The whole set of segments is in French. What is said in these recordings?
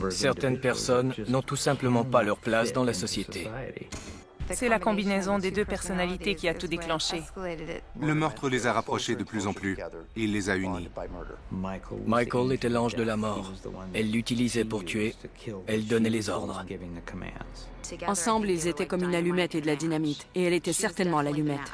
Certaines personnes n'ont tout simplement pas leur place dans la société. C'est la combinaison des deux personnalités qui a tout déclenché. Le meurtre les a rapprochés de plus en plus. Il les a unis. Michael était l'ange de la mort. Elle l'utilisait pour tuer. Elle donnait les ordres. Ensemble, ils étaient comme une allumette et de la dynamite. Et elle était certainement l'allumette.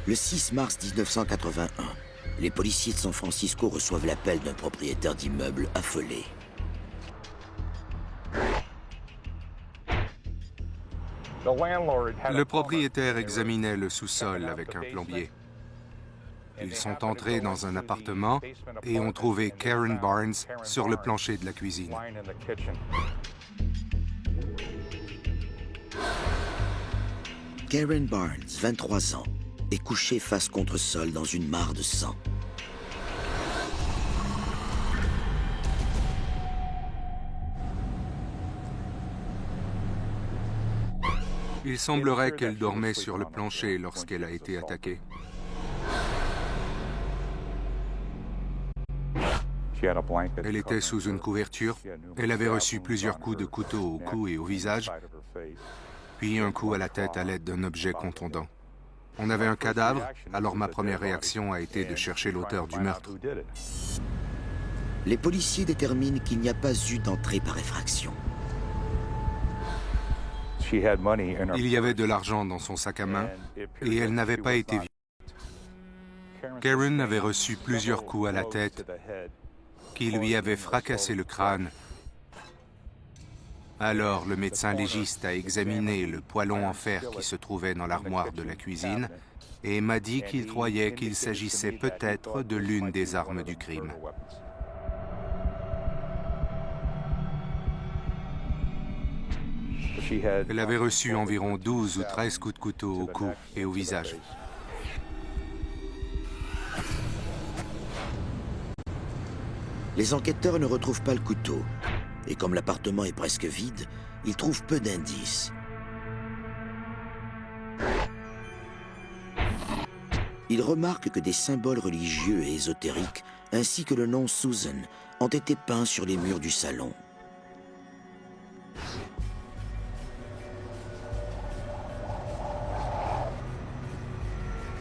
Le 6 mars 1981, les policiers de San Francisco reçoivent l'appel d'un propriétaire d'immeuble affolé. Le propriétaire examinait le sous-sol avec un plombier. Ils sont entrés dans un appartement et ont trouvé Karen Barnes sur le plancher de la cuisine. Karen Barnes, 23 ans, est couchée face contre sol dans une mare de sang. Il semblerait qu'elle dormait sur le plancher lorsqu'elle a été attaquée. Elle était sous une couverture. Elle avait reçu plusieurs coups de couteau au cou et au visage, puis un coup à la tête à l'aide d'un objet contondant. On avait un cadavre, alors ma première réaction a été de chercher l'auteur du meurtre. Les policiers déterminent qu'il n'y a pas eu d'entrée par effraction. Il y avait de l'argent dans son sac à main et elle n'avait pas été violente. Karen avait reçu plusieurs coups à la tête qui lui avaient fracassé le crâne. Alors, le médecin légiste a examiné le poêlon en fer qui se trouvait dans l'armoire de la cuisine et m'a dit qu'il croyait qu'il s'agissait peut-être de l'une des armes du crime. Elle avait reçu environ 12 ou 13 coups de couteau au cou et au visage. Les enquêteurs ne retrouvent pas le couteau. Et comme l'appartement est presque vide, ils trouvent peu d'indices. Ils remarquent que des symboles religieux et ésotériques, ainsi que le nom Susan, ont été peints sur les murs du salon.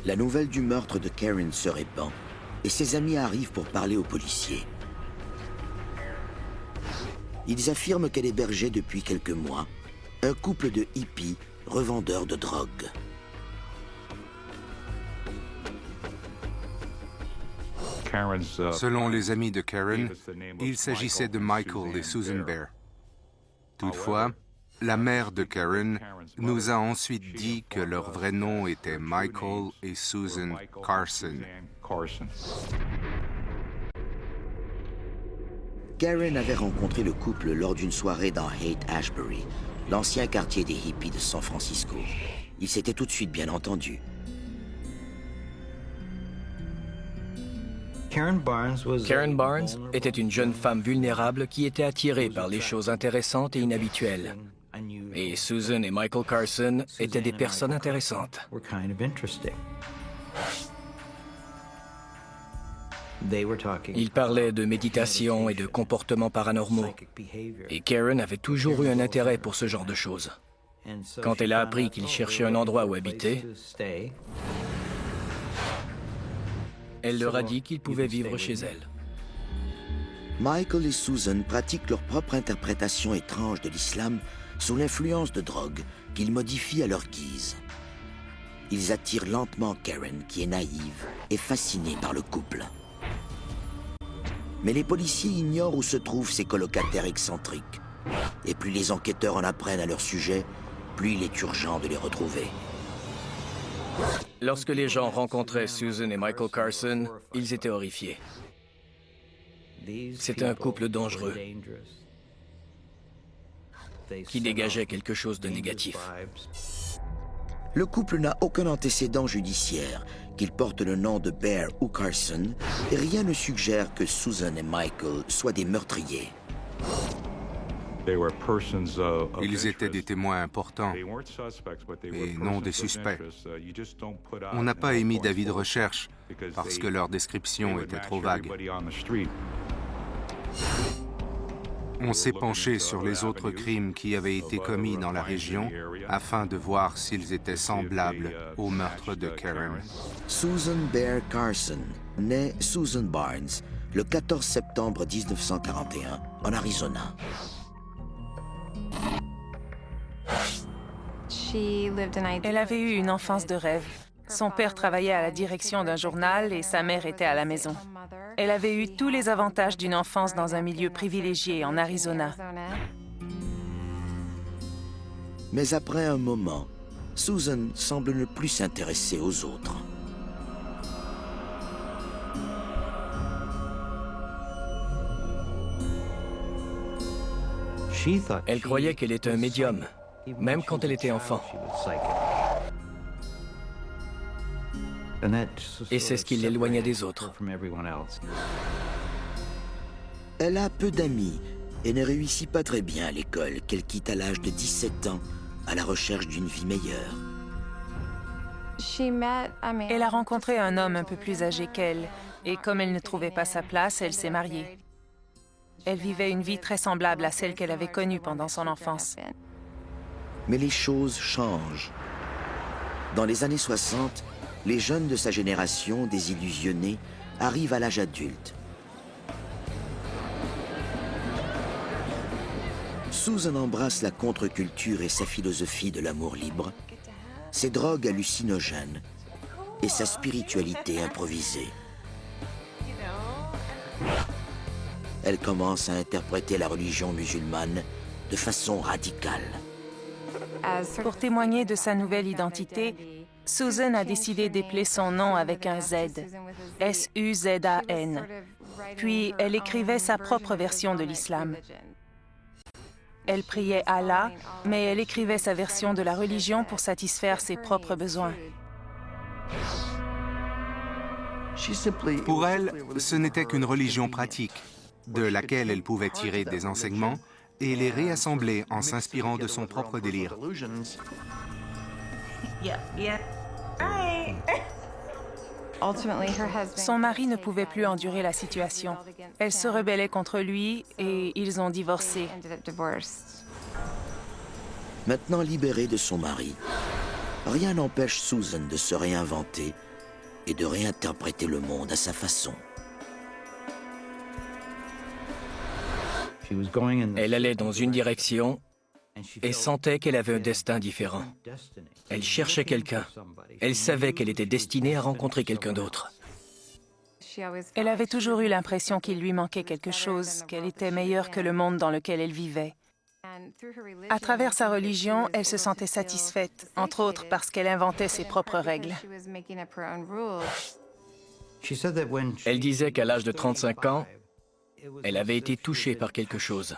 La nouvelle du meurtre de Karen se répand, et ses amis arrivent pour parler aux policiers. Ils affirment qu'elle hébergeait depuis quelques mois un couple de hippies revendeurs de drogue. Selon les amis de Karen, il s'agissait de Michael et Susan Bear. Toutefois, la mère de Karen nous a ensuite dit que leur vrai nom était Michael et Susan Carson. Karen avait rencontré le couple lors d'une soirée dans Haight-Ashbury, l'ancien quartier des hippies de San Francisco. Ils s'étaient tout de suite bien entendus. Karen Barnes était une jeune femme vulnérable qui était attirée par les choses intéressantes et inhabituelles. Et Susan et Michael Carson étaient des personnes intéressantes. Ils parlaient de méditation et de comportements paranormaux. Et Karen avait toujours eu un intérêt pour ce genre de choses. Quand elle a appris qu'il cherchait un endroit où habiter, elle leur a dit qu'ils pouvaient vivre chez elle. Michael et Susan pratiquent leur propre interprétation étrange de l'islam sous l'influence de drogue qu'ils modifient à leur guise. Ils attirent lentement Karen, qui est naïve et fascinée par le couple. Mais les policiers ignorent où se trouvent ces colocataires excentriques. Et plus les enquêteurs en apprennent à leur sujet, plus il est urgent de les retrouver. Lorsque les gens rencontraient Susan et Michael Carson, ils étaient horrifiés. C'était un couple dangereux qui dégageait quelque chose de négatif. Le couple n'a aucun antécédent judiciaire, qu'ils portent le nom de Bear ou Carson, et rien ne suggère que Susan et Michael soient des meurtriers. Ils étaient des témoins importants et non des suspects. On n'a pas émis d'avis de recherche parce que leur description était trop vague. On s'est penché sur les autres crimes qui avaient été commis dans la région afin de voir s'ils étaient semblables au meurtre de Karen. Susan Bear Carson naît Susan Barnes le 14 septembre 1941 en Arizona. Elle avait eu une enfance de rêve. Son père travaillait à la direction d'un journal et sa mère était à la maison. Elle avait eu tous les avantages d'une enfance dans un milieu privilégié en Arizona. Mais après un moment, Susan semble ne plus s'intéresser aux autres. Elle croyait qu'elle était un médium, même quand elle était enfant. Et c'est ce qui l'éloignait des autres. Elle a peu d'amis et ne réussit pas très bien à l'école, qu'elle quitte à l'âge de 17 ans à la recherche d'une vie meilleure. Elle a rencontré un homme un peu plus âgé qu'elle, et comme elle ne trouvait pas sa place, elle s'est mariée. Elle vivait une vie très semblable à celle qu'elle avait connue pendant son enfance. Mais les choses changent. Dans les années 60, les jeunes de sa génération, désillusionnés, arrivent à l'âge adulte. Susan embrasse la contre-culture et sa philosophie de l'amour libre, ses drogues hallucinogènes et sa spiritualité improvisée. Elle commence à interpréter la religion musulmane de façon radicale. Pour témoigner de sa nouvelle identité, Susan a décidé d'épeler son nom avec un Z, S-U-Z-A-N. Puis elle écrivait sa propre version de l'islam. Elle priait Allah, mais elle écrivait sa version de la religion pour satisfaire ses propres besoins. Pour elle, ce n'était qu'une religion pratique, de laquelle elle pouvait tirer des enseignements et les réassembler en s'inspirant de son propre délire. Son mari ne pouvait plus endurer la situation. Elle se rebellait contre lui et ils ont divorcé. Maintenant libérée de son mari, rien n'empêche Susan de se réinventer et de réinterpréter le monde à sa façon. Elle allait dans une direction et sentait qu'elle avait un destin différent. Elle cherchait quelqu'un. Elle savait qu'elle était destinée à rencontrer quelqu'un d'autre. Elle avait toujours eu l'impression qu'il lui manquait quelque chose, qu'elle était meilleure que le monde dans lequel elle vivait. À travers sa religion, elle se sentait satisfaite, entre autres parce qu'elle inventait ses propres règles. Elle disait qu'à l'âge de 35 ans, elle avait été touchée par quelque chose.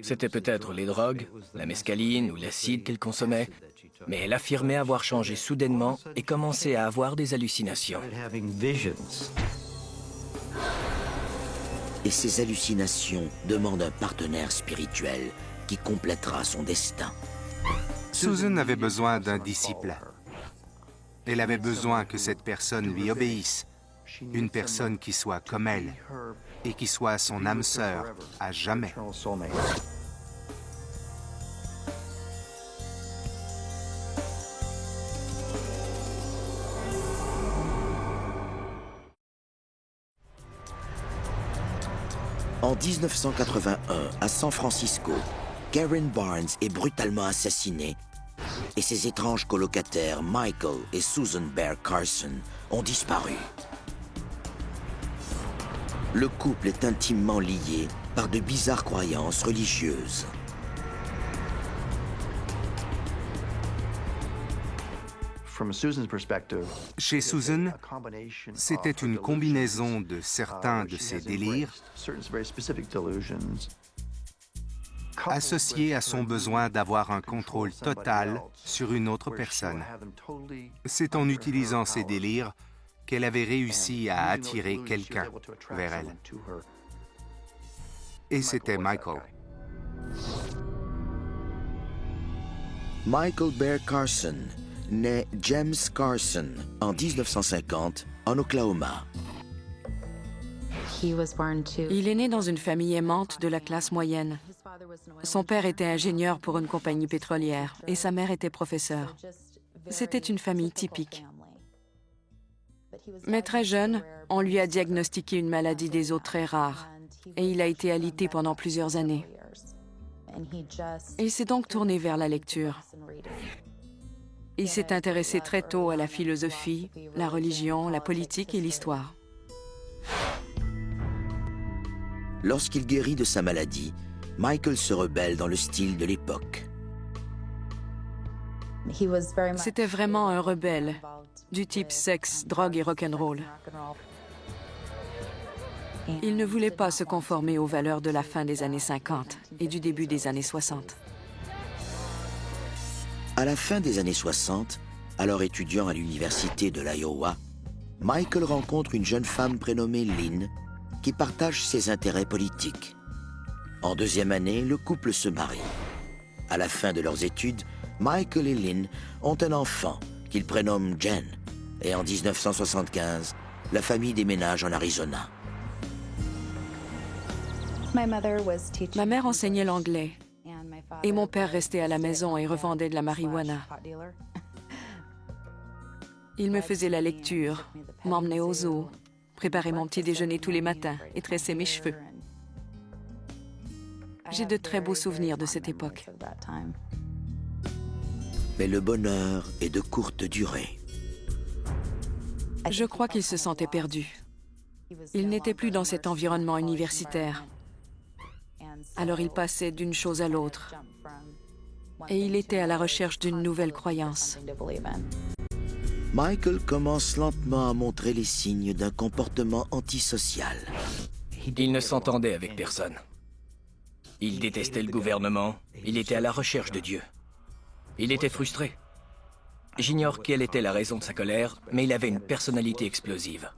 C'était peut-être les drogues, la mescaline ou l'acide qu'elle consommait, mais elle affirmait avoir changé soudainement et commencé à avoir des hallucinations. Et ces hallucinations demandent un partenaire spirituel qui complétera son destin. Susan avait besoin d'un disciple. Elle avait besoin que cette personne lui obéisse, une personne qui soit comme elle et qui soit son âme sœur à jamais. En 1981, à San Francisco, Karen Barnes est brutalement assassinée et ses étranges colocataires Michael et Susan Bear Carson ont disparu. Le couple est intimement lié par de bizarres croyances religieuses. Chez Susan, c'était une combinaison de certains de ses délires associés à son besoin d'avoir un contrôle total sur une autre personne. C'est en utilisant ces délires qu'elle avait réussi à attirer quelqu'un vers elle. Et c'était Michael. Michael Bear Carson naît James Carson en 1950 en Oklahoma. Il est né dans une famille aimante de la classe moyenne. Son père était ingénieur pour une compagnie pétrolière et sa mère était professeure. C'était une famille typique. Mais très jeune, on lui a diagnostiqué une maladie des os très rare et il a été alité pendant plusieurs années. Il s'est donc tourné vers la lecture. Il s'est intéressé très tôt à la philosophie, la religion, la politique et l'histoire. Lorsqu'il guérit de sa maladie, Michael se rebelle dans le style de l'époque. C'était vraiment un rebelle, du type sexe, drogue et rock'n'roll. Il ne voulait pas se conformer aux valeurs de la fin des années 50 et du début des années 60. À la fin des années 60, alors étudiant à l'université de l'Iowa, Michael rencontre une jeune femme prénommée Lynn qui partage ses intérêts politiques. En deuxième année, le couple se marie. À la fin de leurs études, Michael et Lynn ont un enfant qu'ils prénomment Jen. Et en 1975, la famille déménage en Arizona. Ma mère enseignait l'anglais et mon père restait à la maison et revendait de la marijuana. Il me faisait la lecture, m'emmenait au zoo, préparait mon petit déjeuner tous les matins et tressait mes cheveux. J'ai de très beaux souvenirs de cette époque. Mais le bonheur est de courte durée. Je crois qu'il se sentait perdu. Il n'était plus dans cet environnement universitaire. Alors il passait d'une chose à l'autre. Et il était à la recherche d'une nouvelle croyance. Michael commence lentement à montrer les signes d'un comportement antisocial. Il ne s'entendait avec personne. Il détestait le gouvernement. Il était à la recherche de Dieu. Il était frustré. J'ignore quelle était la raison de sa colère, mais il avait une personnalité explosive.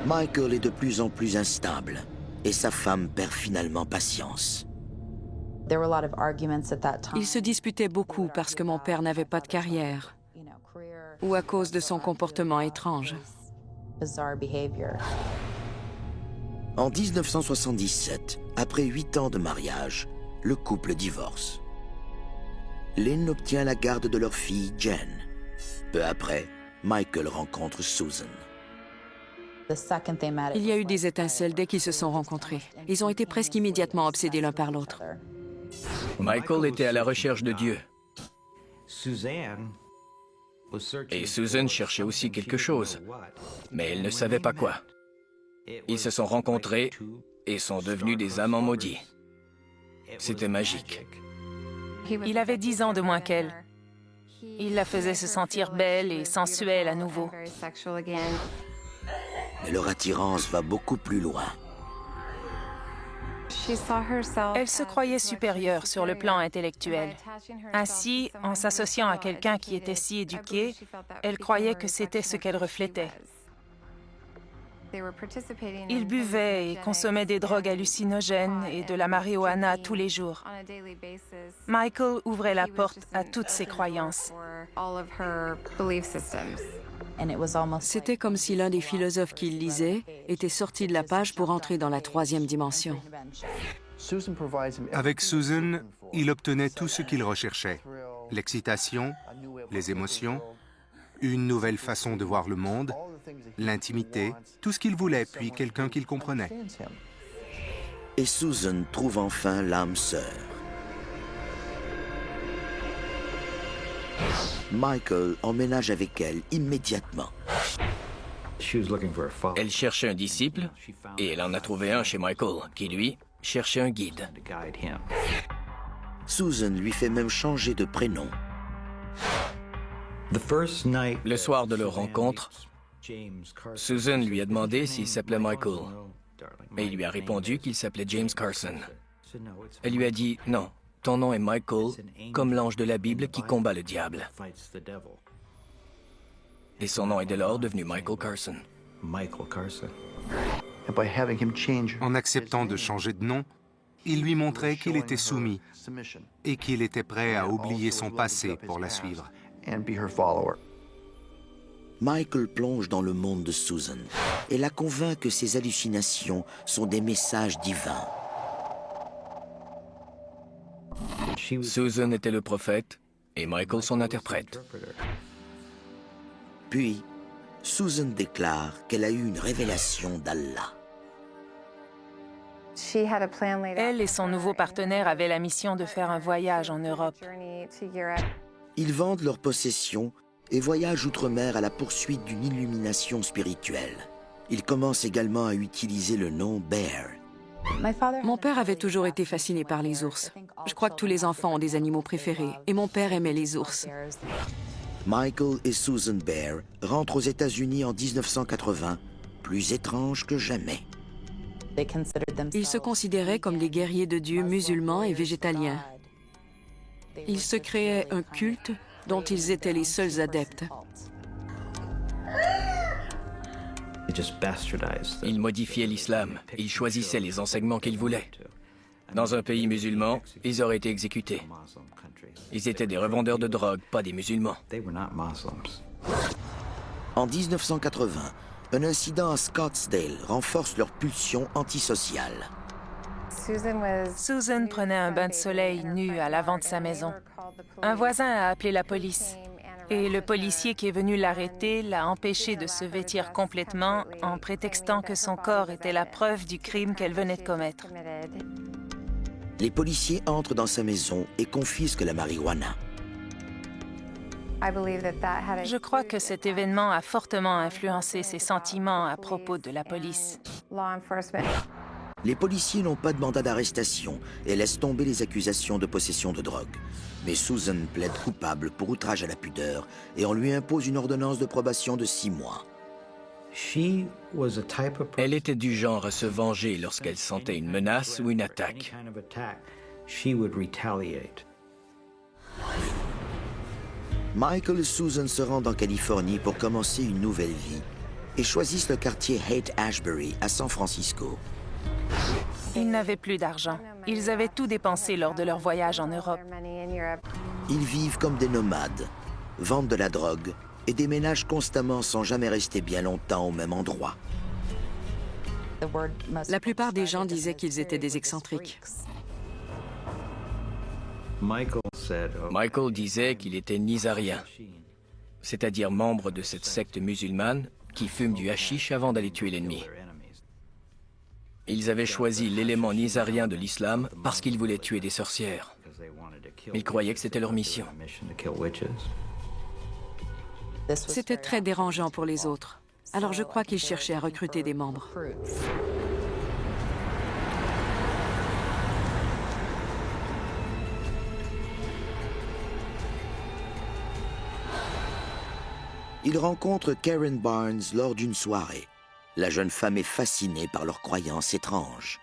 Michael est de plus en plus instable et sa femme perd finalement patience. Il se disputait beaucoup parce que mon père n'avait pas de carrière ou à cause de son comportement étrange. En 1977, après 8 ans de mariage, le couple divorce. Lynn obtient la garde de leur fille, Jen. Peu après, Michael rencontre Susan. Il y a eu des étincelles dès qu'ils se sont rencontrés. Ils ont été presque immédiatement obsédés l'un par l'autre. Michael était à la recherche de Dieu. Et Susan cherchait aussi quelque chose, mais elle ne savait pas quoi. Ils se sont rencontrés et sont devenus des amants maudits. C'était magique. Il avait 10 ans de moins qu'elle. Il la faisait se sentir belle et sensuelle à nouveau. Mais leur attirance va beaucoup plus loin. Elle se croyait supérieure sur le plan intellectuel. Ainsi, en s'associant à quelqu'un qui était si éduqué, elle croyait que c'était ce qu'elle reflétait. Ils buvaient et consommaient des drogues hallucinogènes et de la marijuana tous les jours. Michael ouvrait la porte à toutes ces croyances. C'était comme si l'un des philosophes qu'il lisait était sorti de la page pour entrer dans la troisième dimension. Avec Susan, il obtenait tout ce qu'il recherchait. L'excitation, les émotions, une nouvelle façon de voir le monde, l'intimité, tout ce qu'il voulait, puis quelqu'un qu'il comprenait. Et Susan trouve enfin l'âme sœur. Michael emménage avec elle immédiatement. Elle cherchait un disciple, et elle en a trouvé un chez Michael, qui, lui, cherchait un guide. Susan lui fait même changer de prénom. Le soir de leur rencontre, Susan lui a demandé s'il s'appelait Michael, et il lui a répondu qu'il s'appelait James Carson. Elle lui a dit « Non, ton nom est Michael, comme l'ange de la Bible qui combat le diable. » Et son nom est dès lors devenu Michael Carson. En acceptant de changer de nom, il lui montrait qu'il était soumis et qu'il était prêt à oublier son passé pour la suivre. Michael plonge dans le monde de Susan et la convainc que ses hallucinations sont des messages divins. Susan était le prophète et Michael son interprète. Puis, Susan déclare qu'elle a eu une révélation d'Allah. Elle et son nouveau partenaire avaient la mission de faire un voyage en Europe. Ils vendent leurs possessions et voyagent outre-mer à la poursuite d'une illumination spirituelle. Ils commencent également à utiliser le nom Bear. Mon père avait toujours été fasciné par les ours. Je crois que tous les enfants ont des animaux préférés, et mon père aimait les ours. Michael et Susan Bear rentrent aux États-Unis en 1980, plus étranges que jamais. Ils se considéraient comme les guerriers de Dieu musulmans et végétaliens. Ils se créaient un culte dont ils étaient les seuls adeptes. Ils modifiaient l'islam, ils choisissaient les enseignements qu'ils voulaient. Dans un pays musulman, ils auraient été exécutés. Ils étaient des revendeurs de drogue, pas des musulmans. En 1980, un incident à Scottsdale renforce leur pulsion antisociale. Susan prenait un bain de soleil nu à l'avant de sa maison. Un voisin a appelé la police. Et le policier qui est venu l'arrêter l'a empêché de se vêtir complètement en prétextant que son corps était la preuve du crime qu'elle venait de commettre. Les policiers entrent dans sa maison et confisquent la marijuana. Je crois que cet événement a fortement influencé ses sentiments à propos de la police. Les policiers n'ont pas de mandat d'arrestation et laissent tomber les accusations de possession de drogue. Mais Susan plaide coupable pour outrage à la pudeur et on lui impose une ordonnance de probation de 6 mois. Elle était du genre à se venger lorsqu'elle sentait une menace ou une attaque. Michael et Susan se rendent en Californie pour commencer une nouvelle vie et choisissent le quartier Haight-Ashbury à San Francisco. Ils n'avaient plus d'argent. Ils avaient tout dépensé lors de leur voyage en Europe. Ils vivent comme des nomades, vendent de la drogue et déménagent constamment sans jamais rester bien longtemps au même endroit. La plupart des gens disaient qu'ils étaient des excentriques. Michael disait qu'il était nizarien, c'est-à-dire membre de cette secte musulmane qui fume du hashish avant d'aller tuer l'ennemi. Ils avaient choisi l'élément nizarien de l'islam parce qu'ils voulaient tuer des sorcières. Ils croyaient que c'était leur mission. C'était très dérangeant pour les autres. Alors je crois qu'ils cherchaient à recruter des membres. Ils rencontrent Karen Barnes lors d'une soirée. La jeune femme est fascinée par leurs croyances étranges.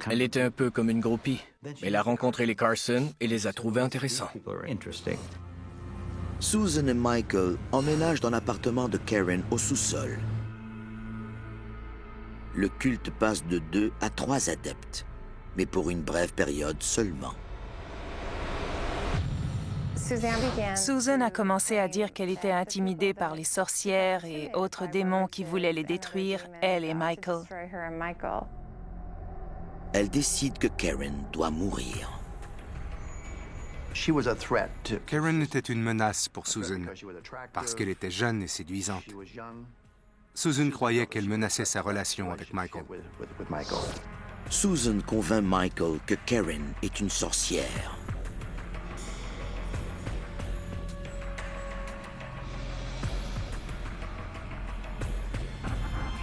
Elle était un peu comme une groupie. Elle a rencontré les Carson et les a trouvés intéressants. Susan et Michael emménagent dans l'appartement de Karen au sous-sol. Le culte passe de 2 à 3 adeptes, mais pour une brève période seulement. Susan a commencé à dire qu'elle était intimidée par les sorcières et autres démons qui voulaient les détruire, elle et Michael. Elle décide que Karen doit mourir. Karen était une menace pour Susan, parce qu'elle était jeune et séduisante. Susan croyait qu'elle menaçait sa relation avec Michael. Susan convainc Michael que Karen est une sorcière.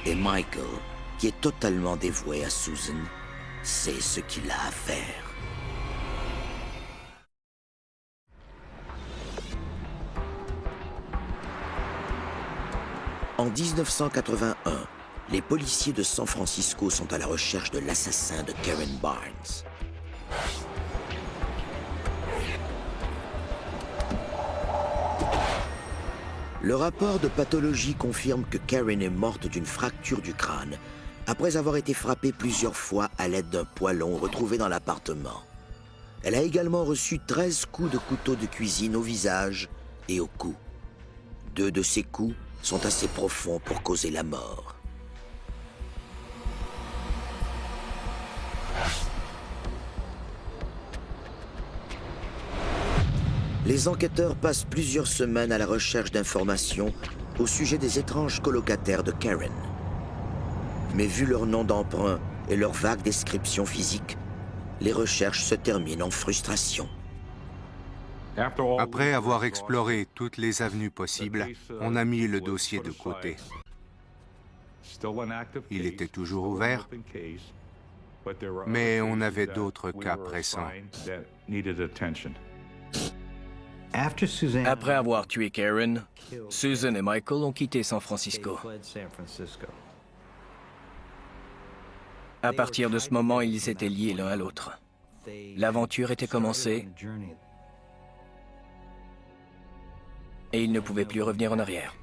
Et Michael, qui est totalement dévoué à Susan, sait ce qu'il a à faire. En 1981, les policiers de San Francisco sont à la recherche de l'assassin de Karen Barnes. Le rapport de pathologie confirme que Karen est morte d'une fracture du crâne après avoir été frappée plusieurs fois à l'aide d'un poêlon retrouvé dans l'appartement. Elle a également reçu 13 coups de couteau de cuisine au visage et au cou. 2 de ces coups sont assez profonds pour causer la mort. Les enquêteurs passent plusieurs semaines à la recherche d'informations au sujet des étranges colocataires de Karen. Mais vu leur nom d'emprunt et leur vague description physique, les recherches se terminent en frustration. Après avoir exploré toutes les avenues possibles, on a mis le dossier de côté. Il était toujours ouvert, mais on avait d'autres cas pressants. Après avoir tué Karen, Susan et Michael ont quitté San Francisco. À partir de ce moment, ils étaient liés l'un à l'autre. L'aventure était commencée et ils ne pouvaient plus revenir en arrière.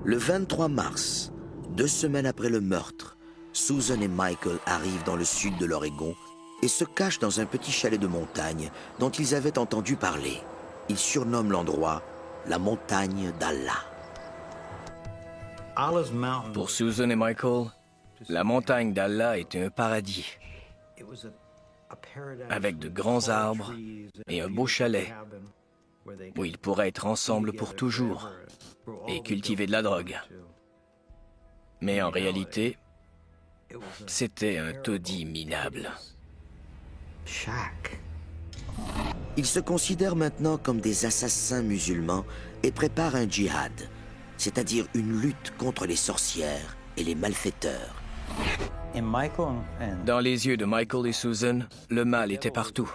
Le 23 mars, 2 semaines après le meurtre, Susan et Michael arrivent dans le sud de l'Oregon et se cachent dans un petit chalet de montagne dont ils avaient entendu parler. Ils surnomment l'endroit la montagne d'Allah. Pour Susan et Michael, la montagne d'Allah était un paradis, avec de grands arbres et un beau chalet où ils pourraient être ensemble pour toujours et cultiver de la drogue. Mais en réalité, c'était un taudis minable. Ils se considèrent maintenant comme des assassins musulmans et préparent un djihad, c'est-à-dire une lutte contre les sorcières et les malfaiteurs. Dans les yeux de Michael et Susan, le mal était partout.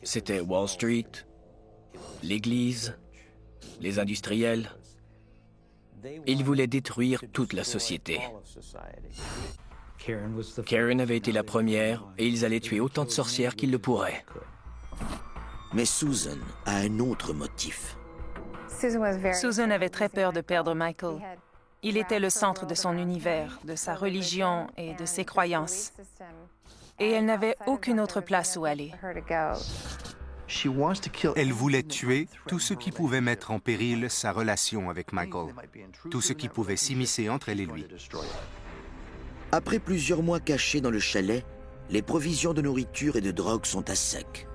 C'était Wall Street, l'église, les industriels. Ils voulaient détruire toute la société. Karen avait été la première et ils allaient tuer autant de sorcières qu'ils le pourraient. Mais Susan a un autre motif. Susan avait très peur de perdre Michael. Il était le centre de son univers, de sa religion et de ses croyances. Et elle n'avait aucune autre place où aller. Elle voulait tuer tout ce qui pouvait mettre en péril sa relation avec Michael, tout ce qui pouvait s'immiscer entre elle et lui. Après plusieurs mois cachés dans le chalet, les provisions de nourriture et de drogue sont à sec.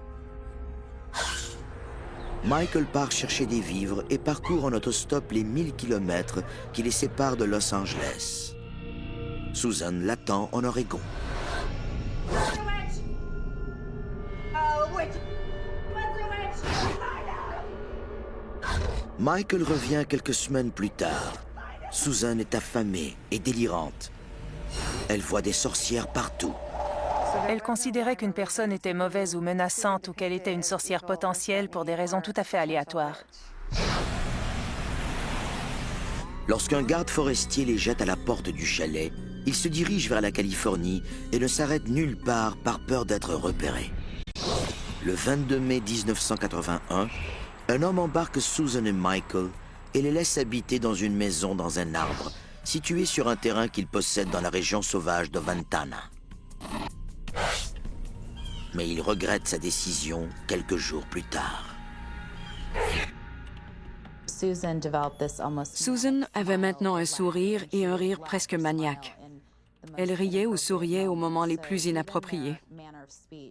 Michael part chercher des vivres et parcourt en autostop les 1000 kilomètres qui les séparent de Los Angeles. Susan l'attend en Oregon. Michael revient quelques semaines plus tard. Susan est affamée et délirante. Elle voit des sorcières partout. Elle considérait qu'une personne était mauvaise ou menaçante ou qu'elle était une sorcière potentielle pour des raisons tout à fait aléatoires. Lorsqu'un garde forestier les jette à la porte du chalet, ils se dirigent vers la Californie et ne s'arrêtent nulle part par peur d'être repérés. Le 22 mai 1981, un homme embarque Susan et Michael et les laisse habiter dans une maison dans un arbre, situé sur un terrain qu'il possède dans la région sauvage de Ventana. Mais il regrette sa décision quelques jours plus tard. Susan avait maintenant un sourire et un rire presque maniaque. Elle riait ou souriait aux moments les plus inappropriés.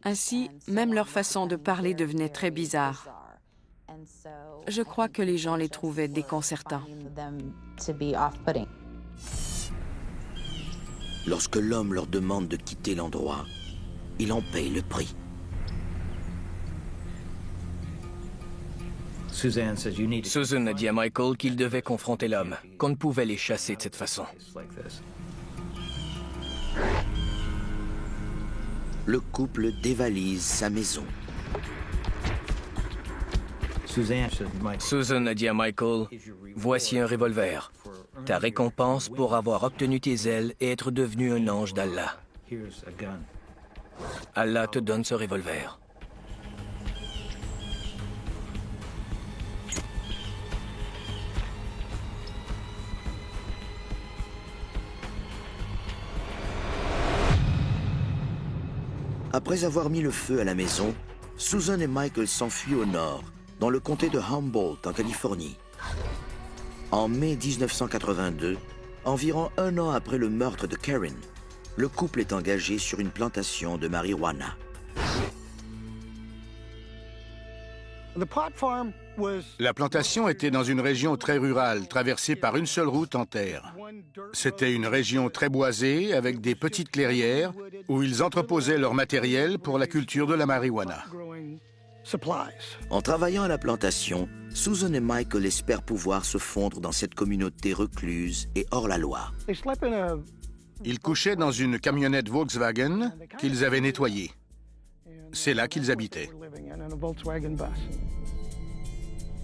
Ainsi, même leur façon de parler devenait très bizarre. Je crois que les gens les trouvaient déconcertants. Lorsque l'homme leur demande de quitter l'endroit, il en paye le prix. Susan a dit à Michael qu'il devait confronter l'homme, qu'on ne pouvait les chasser de cette façon. Le couple dévalise sa maison. Susan a dit à Michael, « Voici un revolver. Ta récompense pour avoir obtenu tes ailes et être devenu un ange d'Allah. Allah te donne ce revolver. » Après avoir mis le feu à la maison, Susan et Michael s'enfuient au nord, dans le comté de Humboldt, en Californie. En mai 1982, environ un an après le meurtre de Karen, le couple est engagé sur une plantation de marijuana. La plantation était dans une région très rurale, traversée par une seule route en terre. C'était une région très boisée, avec des petites clairières, où ils entreposaient leur matériel pour la culture de la marijuana. En travaillant à la plantation, Susan et Michael espèrent pouvoir se fondre dans cette communauté recluse et hors la loi. Ils couchaient dans une camionnette Volkswagen qu'ils avaient nettoyée. C'est là qu'ils habitaient.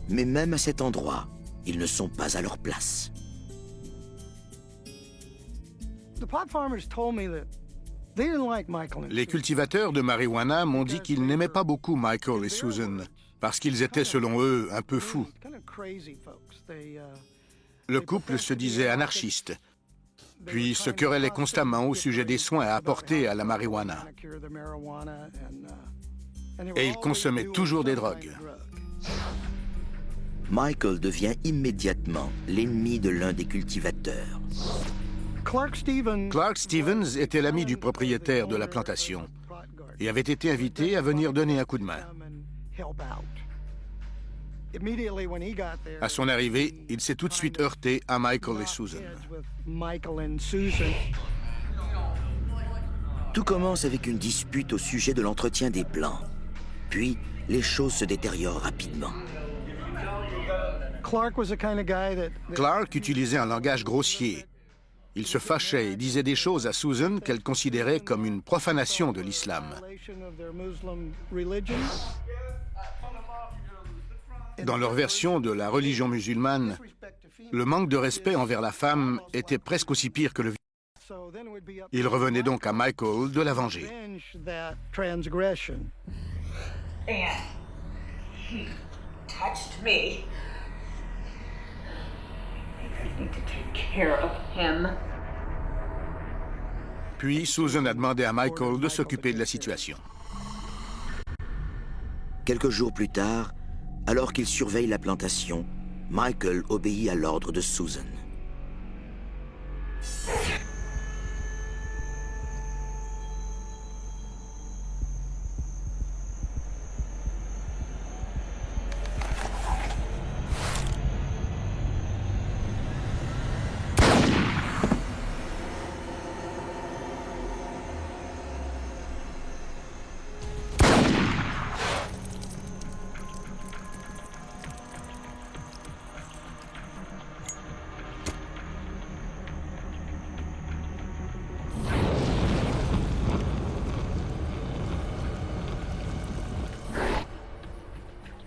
Mais même à cet endroit, ils ne sont pas à leur place. Les cultivateurs de marijuana m'ont dit qu'ils n'aimaient pas beaucoup Michael et Susan, parce qu'ils étaient, selon eux, un peu fous. Le couple se disait anarchiste, puis se querellait constamment au sujet des soins à apporter à la marijuana. Et ils consommaient toujours des drogues. Michael devient immédiatement l'ennemi de l'un des cultivateurs. Clark Stevens était l'ami du propriétaire de la plantation et avait été invité à venir donner un coup de main. À son arrivée, il s'est tout de suite heurté à Michael et Susan. Tout commence avec une dispute au sujet de l'entretien des plants. Puis, les choses se détériorent rapidement. Clark utilisait un langage grossier. Il se fâchait et disait des choses à Susan qu'elle considérait comme une profanation de l'islam. Dans leur version de la religion musulmane, le manque de respect envers la femme était presque aussi pire que le viol. Il revenait donc à Michael de la venger. He touched me. I need to take care of him. Puis Susan a demandé à Michael de s'occuper de la situation. Quelques jours plus tard, alors qu'il surveille la plantation, Michael obéit à l'ordre de Susan.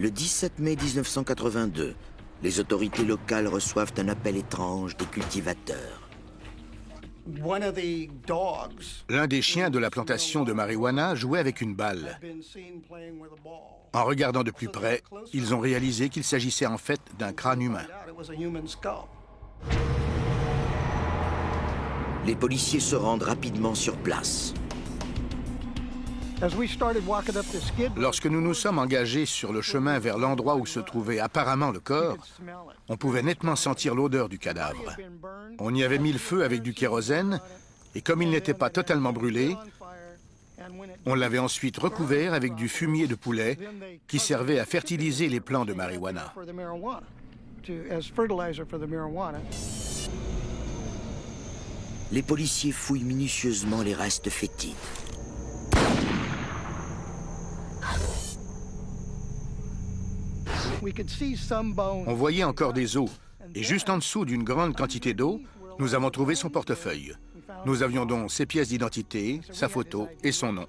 Le 17 mai 1982, les autorités locales reçoivent un appel étrange des cultivateurs. L'un des chiens de la plantation de marijuana jouait avec une balle. En regardant de plus près, ils ont réalisé qu'il s'agissait en fait d'un crâne humain. Les policiers se rendent rapidement sur place. Lorsque nous nous sommes engagés sur le chemin vers l'endroit où se trouvait apparemment le corps, on pouvait nettement sentir l'odeur du cadavre. On y avait mis le feu avec du kérosène, et comme il n'était pas totalement brûlé, on l'avait ensuite recouvert avec du fumier de poulet qui servait à fertiliser les plants de marijuana. Les policiers fouillent minutieusement les restes fétides. On voyait encore des os, et juste en dessous d'une grande quantité d'eau, nous avons trouvé son portefeuille. Nous avions donc ses pièces d'identité, sa photo et son nom.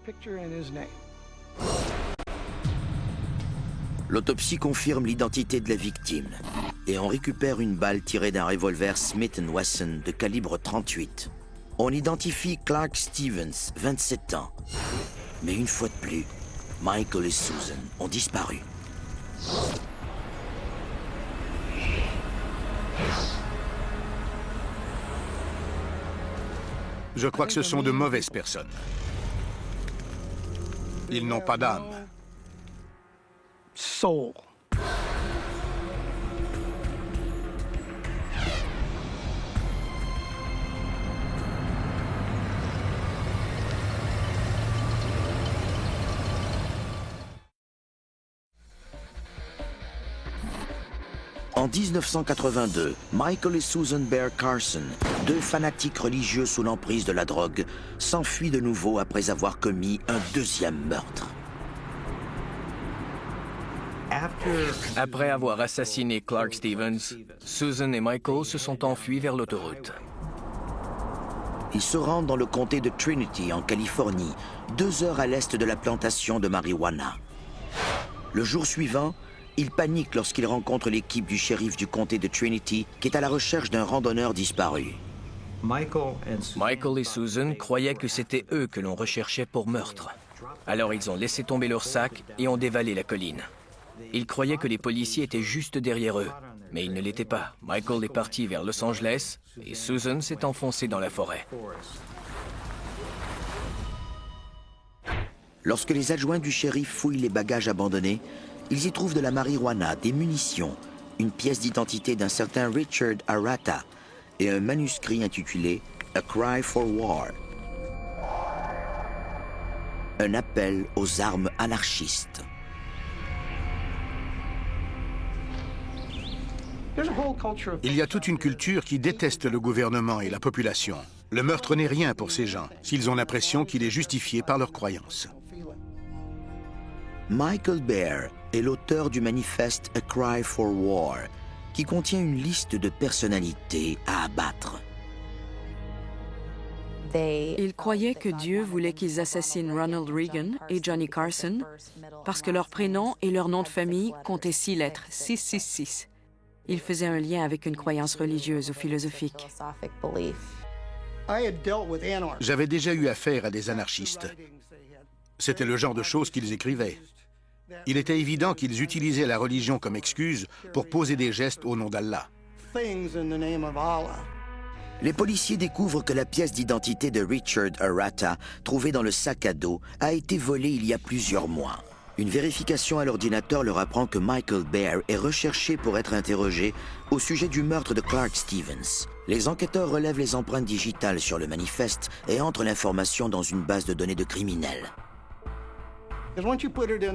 L'autopsie confirme l'identité de la victime et on récupère une balle tirée d'un revolver Smith & Wesson de calibre 38. On identifie Clark Stevens, 27 ans. Mais une fois de plus, Michael et Susan ont disparu. Je crois que ce sont de mauvaises personnes. Ils n'ont pas d'âme. Soul. En 1982, Michael et Susan Bear Carson, deux fanatiques religieux sous l'emprise de la drogue, s'enfuient de nouveau après avoir commis un deuxième meurtre. Après avoir assassiné Clark Stevens, Susan et Michael se sont enfuis vers l'autoroute. Ils se rendent dans le comté de Trinity, en Californie, 2 heures à l'est de la plantation de marijuana. Le jour suivant, ils paniquent lorsqu'ils rencontrent l'équipe du shérif du comté de Trinity qui est à la recherche d'un randonneur disparu. Michael et Susan croyaient que c'était eux que l'on recherchait pour meurtre. Alors ils ont laissé tomber leur sac et ont dévalé la colline. Ils croyaient que les policiers étaient juste derrière eux, mais ils ne l'étaient pas. Michael est parti vers Los Angeles et Susan s'est enfoncée dans la forêt. Lorsque les adjoints du shérif fouillent les bagages abandonnés, ils y trouvent de la marijuana, des munitions, une pièce d'identité d'un certain Richard Arata et un manuscrit intitulé « A Cry for War », un appel aux armes anarchistes. Il y a toute une culture qui déteste le gouvernement et la population. Le meurtre n'est rien pour ces gens, s'ils ont l'impression qu'il est justifié par leurs croyances. Michael Bear est l'auteur du manifeste « A Cry for War », qui contient une liste de personnalités à abattre. Ils croyaient que Dieu voulait qu'ils assassinent Ronald Reagan et Johnny Carson parce que leur prénom et leur nom de famille comptaient 6 lettres, 666. Ils faisaient un lien avec une croyance religieuse ou philosophique. J'avais déjà eu affaire à des anarchistes. C'était le genre de choses qu'ils écrivaient. Il était évident qu'ils utilisaient la religion comme excuse pour poser des gestes au nom d'Allah. Les policiers découvrent que la pièce d'identité de Richard Arata, trouvée dans le sac à dos, a été volée il y a plusieurs mois. Une vérification à l'ordinateur leur apprend que Michael Bear est recherché pour être interrogé au sujet du meurtre de Clark Stevens. Les enquêteurs relèvent les empreintes digitales sur le manifeste et entrent l'information dans une base de données de criminels.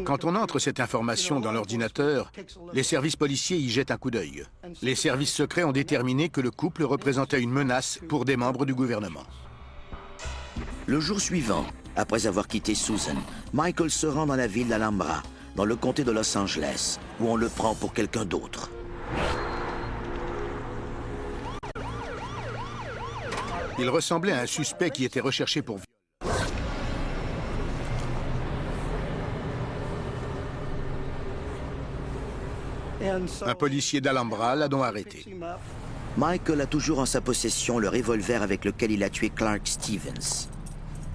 Quand on entre cette information dans l'ordinateur, les services policiers y jettent un coup d'œil. Les services secrets ont déterminé que le couple représentait une menace pour des membres du gouvernement. Le jour suivant, après avoir quitté Susan, Michael se rend dans la ville d'Alhambra, dans le comté de Los Angeles, où on le prend pour quelqu'un d'autre. Il ressemblait à un suspect qui était recherché pour viol. Un policier d'Alhambra l'a donc arrêté. Michael a toujours en sa possession le revolver avec lequel il a tué Clark Stevens.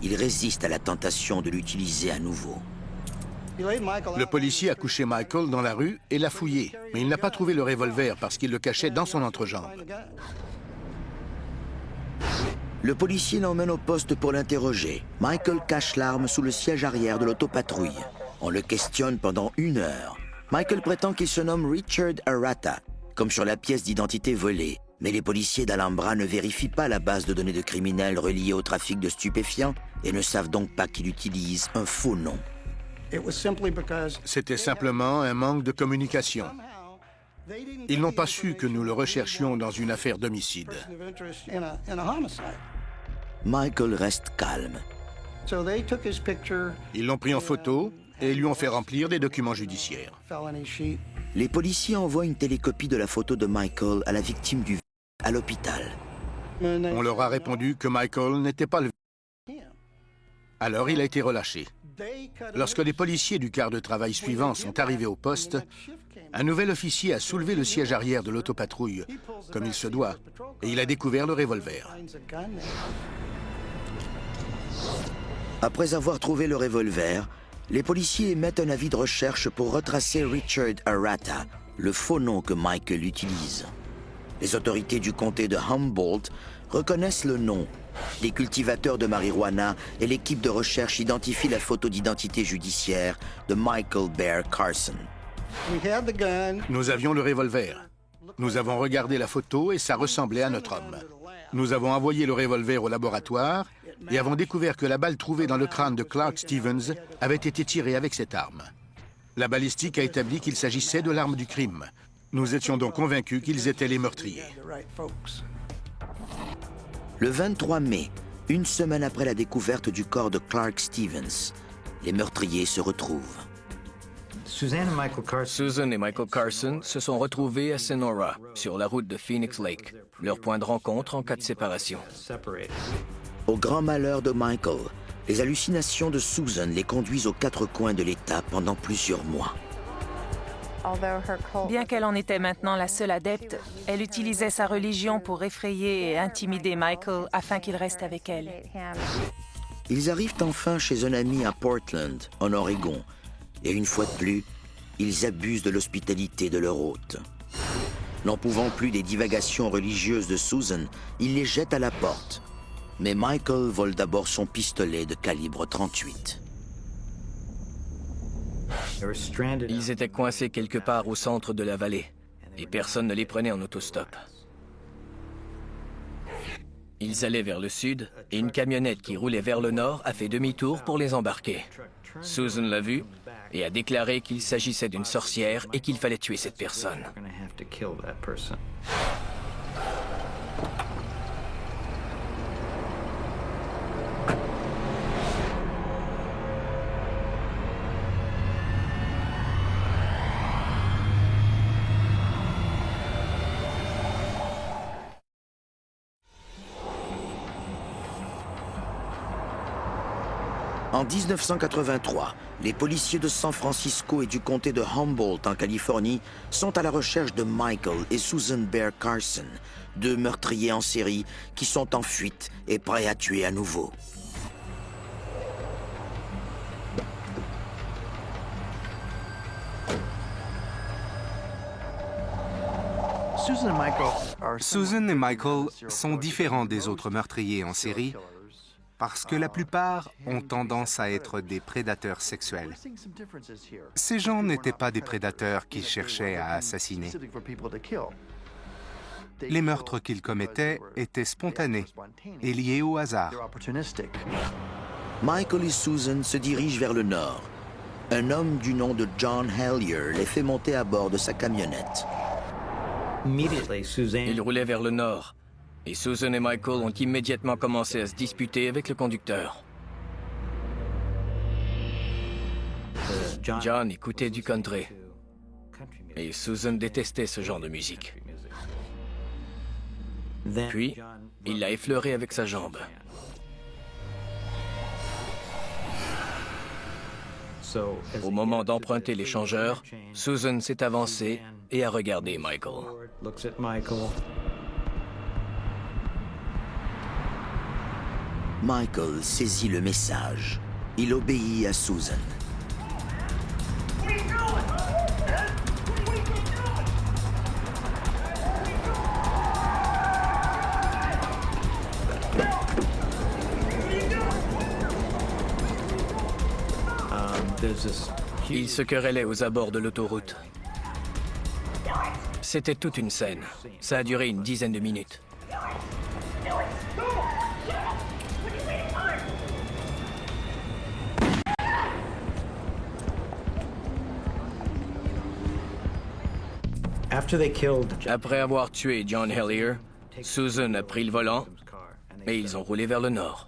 Il résiste à la tentation de l'utiliser à nouveau. Le policier a couché Michael dans la rue et l'a fouillé, mais il n'a pas trouvé le revolver parce qu'il le cachait dans son entrejambe. Le policier l'emmène au poste pour l'interroger. Michael cache l'arme sous le siège arrière de l'autopatrouille. On le questionne pendant 1 heure. Michael prétend qu'il se nomme Richard Arata, comme sur la pièce d'identité volée. Mais les policiers d'Alhambra ne vérifient pas la base de données de criminels reliés au trafic de stupéfiants et ne savent donc pas qu'il utilise un faux nom. C'était simplement un manque de communication. Ils n'ont pas su que nous le recherchions dans une affaire d'homicide. Michael reste calme. Ils l'ont pris en photo et lui ont fait remplir des documents judiciaires. Les policiers envoient une télécopie de la photo de Michael à la victime du à l'hôpital. On leur a répondu que Michael n'était pas le Alors il a été relâché. Lorsque les policiers du quart de travail suivant sont arrivés au poste, un nouvel officier a soulevé le siège arrière de l'autopatrouille, comme il se doit, et il a découvert le revolver. Après avoir trouvé le revolver, les policiers émettent un avis de recherche pour retracer Richard Arata, le faux nom que Michael utilise. Les autorités du comté de Humboldt reconnaissent le nom. Les cultivateurs de marijuana et l'équipe de recherche identifient la photo d'identité judiciaire de Michael Bear Carson. Nous avions le revolver. Nous avons regardé la photo et ça ressemblait à notre homme. Nous avons envoyé le revolver au laboratoire et avons découvert que la balle trouvée dans le crâne de Clark Stevens avait été tirée avec cette arme. La balistique a établi qu'il s'agissait de l'arme du crime. Nous étions donc convaincus qu'ils étaient les meurtriers. Le 23 mai, une semaine après la découverte du corps de Clark Stevens, les meurtriers se retrouvent. Susan et Michael Carson se sont retrouvés à Sonora, sur la route de Phoenix Lake, leur point de rencontre en cas de séparation. Au grand malheur de Michael, les hallucinations de Susan les conduisent aux quatre coins de l'État pendant plusieurs mois. Bien qu'elle en était maintenant la seule adepte, elle utilisait sa religion pour effrayer et intimider Michael afin qu'il reste avec elle. Ils arrivent enfin chez un ami à Portland, en Oregon, et une fois de plus, ils abusent de l'hospitalité de leur hôte. N'en pouvant plus des divagations religieuses de Susan, ils les jettent à la porte. Mais Michael vole d'abord son pistolet de calibre 38. Ils étaient coincés quelque part au centre de la vallée, et personne ne les prenait en autostop. Ils allaient vers le sud, et une camionnette qui roulait vers le nord a fait demi-tour pour les embarquer. Susan l'a vu et a déclaré qu'il s'agissait d'une sorcière et qu'il fallait tuer cette personne. En 1983, les policiers de San Francisco et du comté de Humboldt en Californie sont à la recherche de Michael et Susan Bear Carson, deux meurtriers en série qui sont en fuite et prêts à tuer à nouveau. Susan et Michael sont différents des autres meurtriers en série parce que la plupart ont tendance à être des prédateurs sexuels. Ces gens n'étaient pas des prédateurs qui cherchaient à assassiner. Les meurtres qu'ils commettaient étaient spontanés et liés au hasard. Michael et Susan se dirigent vers le nord. Un homme du nom de John Hellier les fait monter à bord de sa camionnette. Ils roulaient vers le nord, et Susan et Michael ont immédiatement commencé à se disputer avec le conducteur. John écoutait du country, et Susan détestait ce genre de musique. Puis, il l'a effleuré avec sa jambe. Au moment d'emprunter l'échangeur, Susan s'est avancée et a regardé Michael. Michael saisit le message. Il obéit à Susan. Ils se querellaient aux abords de l'autoroute. C'était toute une scène. Ça a duré une dizaine de minutes. Après avoir tué John Hellier, Susan a pris le volant et ils ont roulé vers le nord.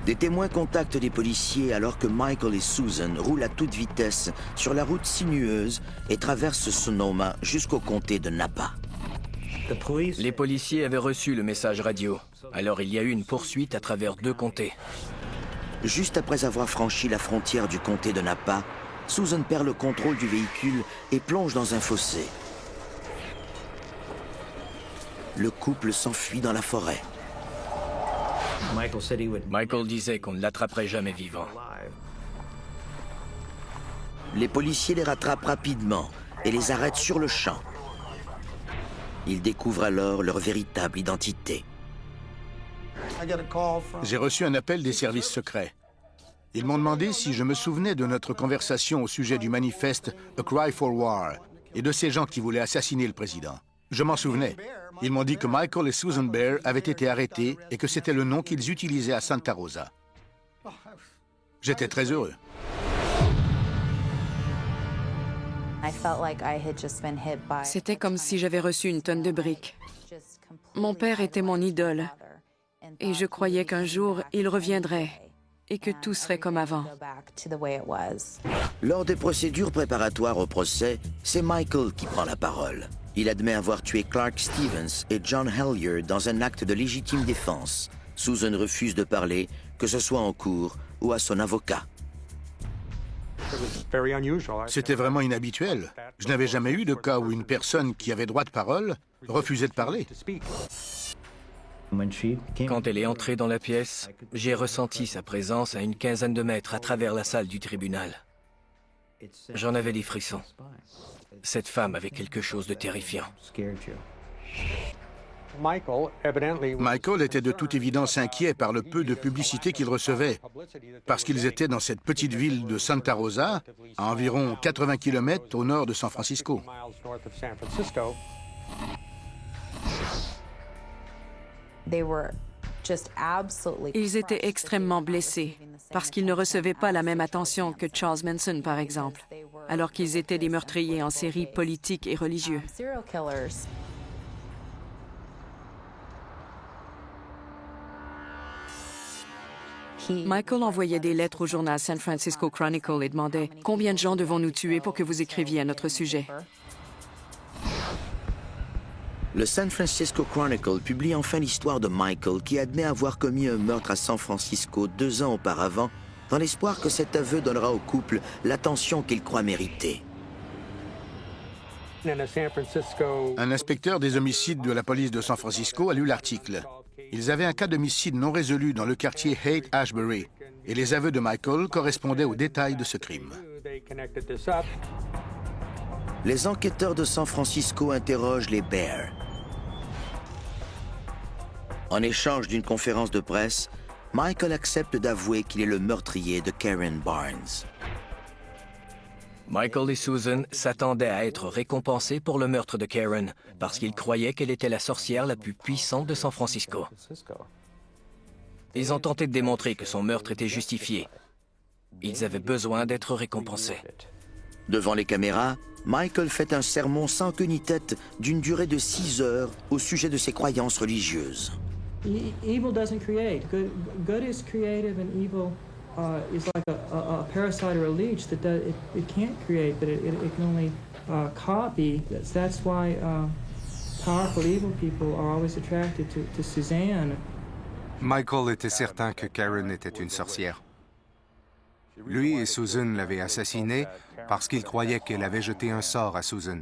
Des témoins contactent les policiers alors que Michael et Susan roulent à toute vitesse sur la route sinueuse et traversent Sonoma jusqu'au comté de Napa. Les policiers avaient reçu le message radio. Alors il y a eu une poursuite à travers 2 comtés. Juste après avoir franchi la frontière du comté de Napa, Susan perd le contrôle du véhicule et plonge dans un fossé. Le couple s'enfuit dans la forêt. Michael disait qu'on ne l'attraperait jamais vivant. Les policiers les rattrapent rapidement et les arrêtent sur le champ. Ils découvrent alors leur véritable identité. J'ai reçu un appel des services secrets. Ils m'ont demandé si je me souvenais de notre conversation au sujet du manifeste A Cry for War et de ces gens qui voulaient assassiner le président. Je m'en souvenais. Ils m'ont dit que Michael et Susan Baer avaient été arrêtés et que c'était le nom qu'ils utilisaient à Santa Rosa. J'étais très heureux. C'était comme si j'avais reçu une tonne de briques. Mon père était mon idole. Et je croyais qu'un jour, il reviendrait et que tout serait comme avant. Lors des procédures préparatoires au procès, c'est Michael qui prend la parole. Il admet avoir tué Clark Stevens et John Hellyer dans un acte de légitime défense. Susan refuse de parler, que ce soit en cours ou à son avocat. C'était vraiment inhabituel. Je n'avais jamais eu de cas où une personne qui avait droit de parole refusait de parler. Quand elle est entrée dans la pièce, j'ai ressenti sa présence à une quinzaine de mètres à travers la salle du tribunal. J'en avais des frissons. Cette femme avait quelque chose de terrifiant. Michael était de toute évidence inquiet par le peu de publicité qu'il recevait, parce qu'ils étaient dans cette petite ville de Santa Rosa, à environ 80 km au nord de San Francisco. Ils étaient extrêmement blessés parce qu'ils ne recevaient pas la même attention que Charles Manson, par exemple, alors qu'ils étaient des meurtriers en série politiques et religieux. Michael envoyait des lettres au journal San Francisco Chronicle et demandait « Combien de gens devons-nous tuer pour que vous écriviez à notre sujet ?» Le San Francisco Chronicle publie enfin l'histoire de Michael qui admet avoir commis un meurtre à San Francisco 2 ans auparavant, dans l'espoir que cet aveu donnera au couple l'attention qu'il croit mériter. Un inspecteur des homicides de la police de San Francisco a lu l'article. Ils avaient un cas d'homicide non résolu dans le quartier Haight-Ashbury, et les aveux de Michael correspondaient aux détails de ce crime. Les enquêteurs de San Francisco interrogent les Baer. En échange d'une conférence de presse, Michael accepte d'avouer qu'il est le meurtrier de Karen Barnes. Michael et Susan s'attendaient à être récompensés pour le meurtre de Karen, parce qu'ils croyaient qu'elle était la sorcière la plus puissante de San Francisco. Ils ont tenté de démontrer que son meurtre était justifié. Ils avaient besoin d'être récompensés. Devant les caméras, Michael fait un sermon sans queue ni tête d'une durée de 6 heures au sujet de ses croyances religieuses. Evil doesn't create. Good is creative, and evil is like a parasite or a leech that it can't create, but it can only copy. That's why powerful evil people are always attracted to Suzanne. Michael était certain que Karen était une sorcière. Lui et Susan l'avaient assassinée parce qu'il croyait qu'elle avait jeté un sort à Susan.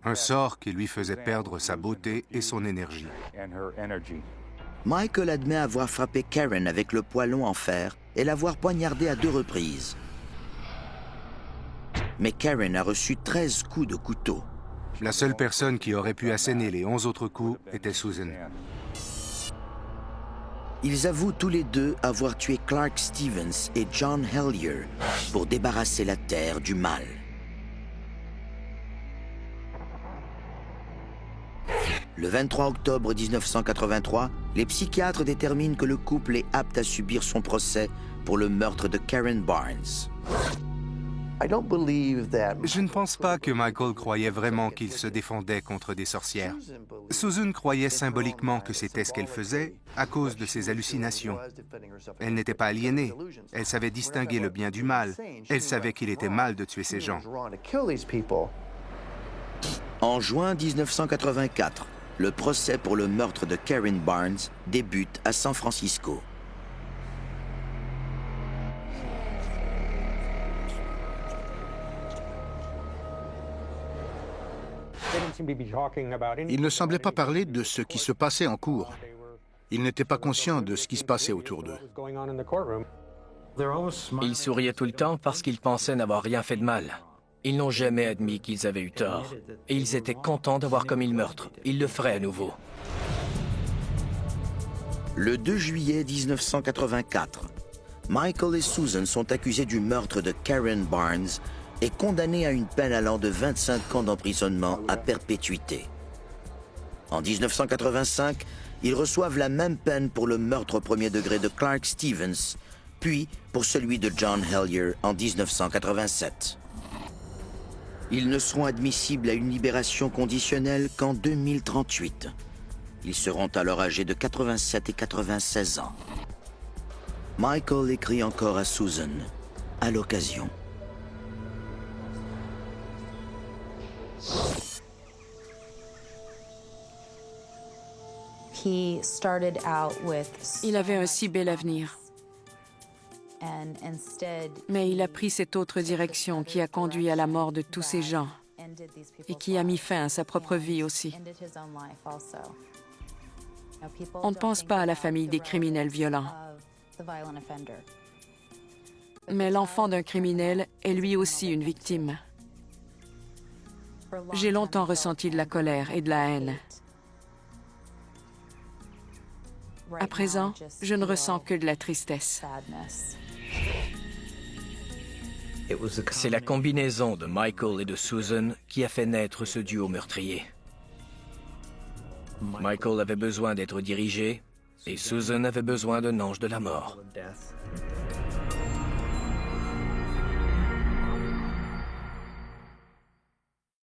Un sort qui lui faisait perdre sa beauté et son énergie. Michael admet avoir frappé Karen avec le poêlon en fer et l'avoir poignardée à 2 reprises. Mais Karen a reçu 13 coups de couteau. La seule personne qui aurait pu asséner les 11 autres coups était Susan. Ils avouent tous les deux avoir tué Clark Stevens et John Hellyer pour débarrasser la terre du mal. Le 23 octobre 1983, les psychiatres déterminent que le couple est apte à subir son procès pour le meurtre de Karen Barnes. Je ne pense pas que Michael croyait vraiment qu'il se défendait contre des sorcières. Susan croyait symboliquement que c'était ce qu'elle faisait à cause de ses hallucinations. Elle n'était pas aliénée. Elle savait distinguer le bien du mal. Elle savait qu'il était mal de tuer ces gens. En juin 1984, le procès pour le meurtre de Karen Barnes débute à San Francisco. Il ne semblait pas parler de ce qui se passait en cour. Il n'était pas conscient de ce qui se passait autour d'eux. Ils souriaient tout le temps parce qu'ils pensaient n'avoir rien fait de mal. Ils n'ont jamais admis qu'ils avaient eu tort. Et ils étaient contents d'avoir commis le meurtre. Ils le feraient à nouveau. Le 2 juillet 1984, Michael et Susan sont accusés du meurtre de Karen Barnes et condamnés à une peine allant de 25 ans d'emprisonnement à perpétuité. En 1985, ils reçoivent la même peine pour le meurtre au premier degré de Clark Stevens, puis pour celui de John Hellier en 1987. Ils ne seront admissibles à une libération conditionnelle qu'en 2038. Ils seront alors âgés de 87 et 96 ans. Michael écrit encore à Susan, à l'occasion. Il avait un si bel avenir. Mais il a pris cette autre direction qui a conduit à la mort de tous ces gens et qui a mis fin à sa propre vie aussi. On ne pense pas à la famille des criminels violents. Mais l'enfant d'un criminel est lui aussi une victime. J'ai longtemps ressenti de la colère et de la haine. À présent, je ne ressens que de la tristesse. C'est la combinaison de Michael et de Susan qui a fait naître ce duo meurtrier. Michael avait besoin d'être dirigé et Susan avait besoin d'un ange de la mort.